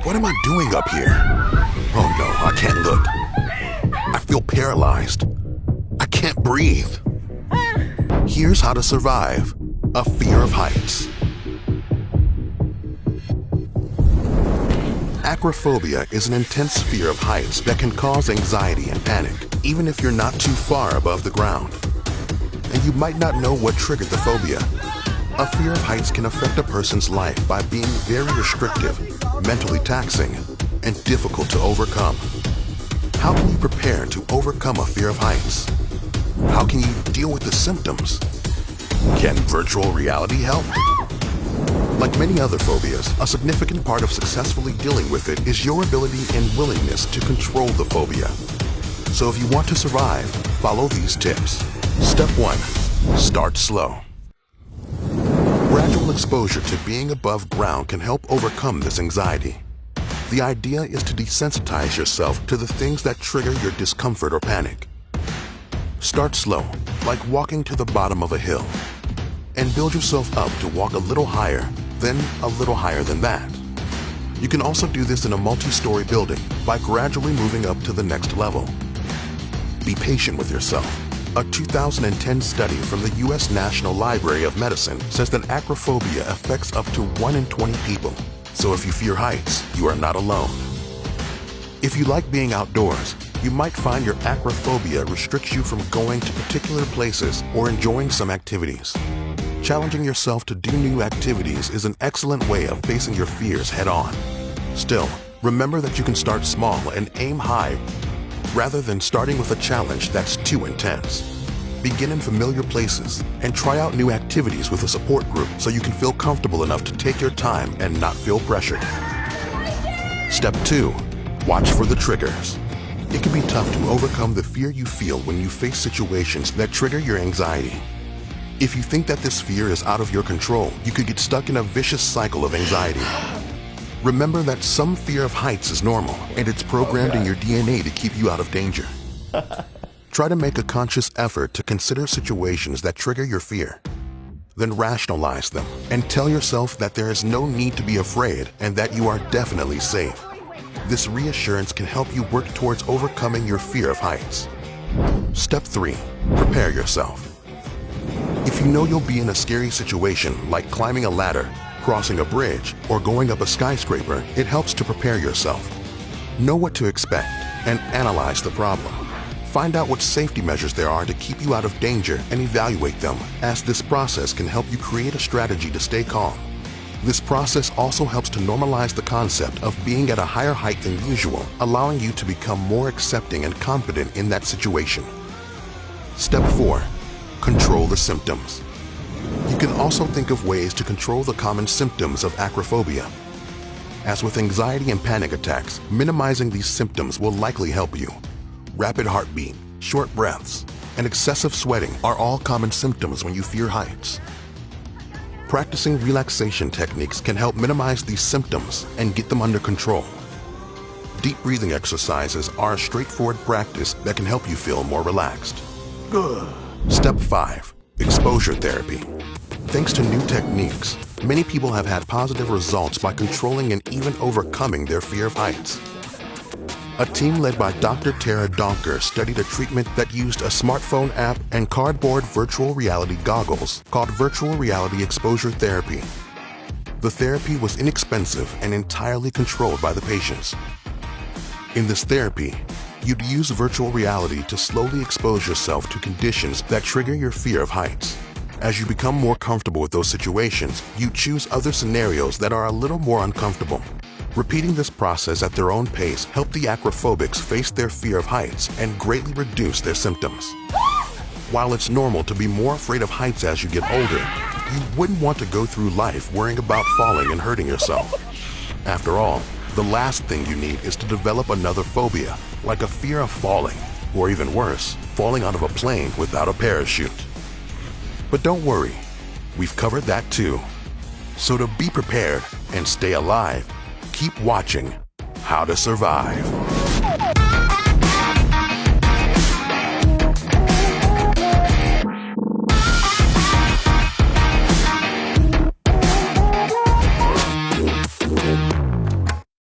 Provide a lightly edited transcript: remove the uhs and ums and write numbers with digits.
What am I doing up here? Oh no, I can't look. I feel paralyzed. I can't breathe. Here's how to survive a fear of heights. Acrophobia is an intense fear of heights that can cause anxiety and panic, even if you're not too far above the ground. And you might not know what triggered the phobia. A fear of heights can affect a person's life by being very restrictive, mentally taxing, and difficult to overcome. How can you prepare to overcome a fear of heights? How can you deal with the symptoms? Can virtual reality help? Like many other phobias, a significant part of successfully dealing with it is your ability and willingness to control the phobia. So if you want to survive, follow these tips. Step 1. Start slow. Gradual exposure to being above ground can help overcome this anxiety. The idea is to desensitize yourself to the things that trigger your discomfort or panic. Start slow, like walking to the bottom of a hill, and build yourself up to walk a little higher, then a little higher than that. You can also do this in a multi-story building by gradually moving up to the next level. Be patient with yourself. A 2010 study from the U.S. National Library of Medicine says that acrophobia affects up to 1 in 20 people. So if you fear heights, you are not alone. If you like being outdoors, you might find your acrophobia restricts you from going to particular places or enjoying some activities. Challenging yourself to do new activities is an excellent way of facing your fears head-on. Still, remember that you can start small and aim high rather than starting with a challenge that's too intense. Begin in familiar places and try out new activities with a support group so you can feel comfortable enough to take your time and not feel pressured. Step 2. Watch for the triggers. It can be tough to overcome the fear you feel when you face situations that trigger your anxiety. If you think that this fear is out of your control, you could get stuck in a vicious cycle of anxiety. Remember that some fear of heights is normal, and it's programmed in your DNA to keep you out of danger. Try to make a conscious effort to consider situations that trigger your fear. Then rationalize them and tell yourself that there is no need to be afraid and that you are definitely safe. This reassurance can help you work towards overcoming your fear of heights. Step 3. Prepare yourself. If you know you'll be in a scary situation like climbing a ladder, crossing a bridge, or going up a skyscraper, it helps to prepare yourself. Know what to expect and analyze the problem. Find out what safety measures there are to keep you out of danger and evaluate them, as this process can help you create a strategy to stay calm. This process also helps to normalize the concept of being at a higher height than usual, allowing you to become more accepting and confident in that situation. Step 4. Control the symptoms. You can also think of ways to control the common symptoms of acrophobia. As with anxiety and panic attacks, minimizing these symptoms will likely help you. Rapid heartbeat, short breaths, and excessive sweating are all common symptoms when you fear heights. Practicing relaxation techniques can help minimize these symptoms and get them under control. Deep breathing exercises are a straightforward practice that can help you feel more relaxed. Step 5. Exposure therapy. Thanks to new techniques, many people have had positive results by controlling and even overcoming their fear of heights. A team led by Dr. Tara Donker studied a treatment that used a smartphone app and cardboard virtual reality goggles called virtual reality exposure therapy. The therapy was inexpensive and entirely controlled by the patients. In this therapy, you'd use virtual reality to slowly expose yourself to conditions that trigger your fear of heights. As you become more comfortable with those situations, you choose other scenarios that are a little more uncomfortable. Repeating this process at their own pace helped the acrophobics face their fear of heights and greatly reduce their symptoms. While it's normal to be more afraid of heights as you get older, you wouldn't want to go through life worrying about falling and hurting yourself. After all, the last thing you need is to develop another phobia, like a fear of falling, or even worse, falling out of a plane without a parachute. But don't worry, we've covered that too. So to be prepared and stay alive, keep watching How to Survive.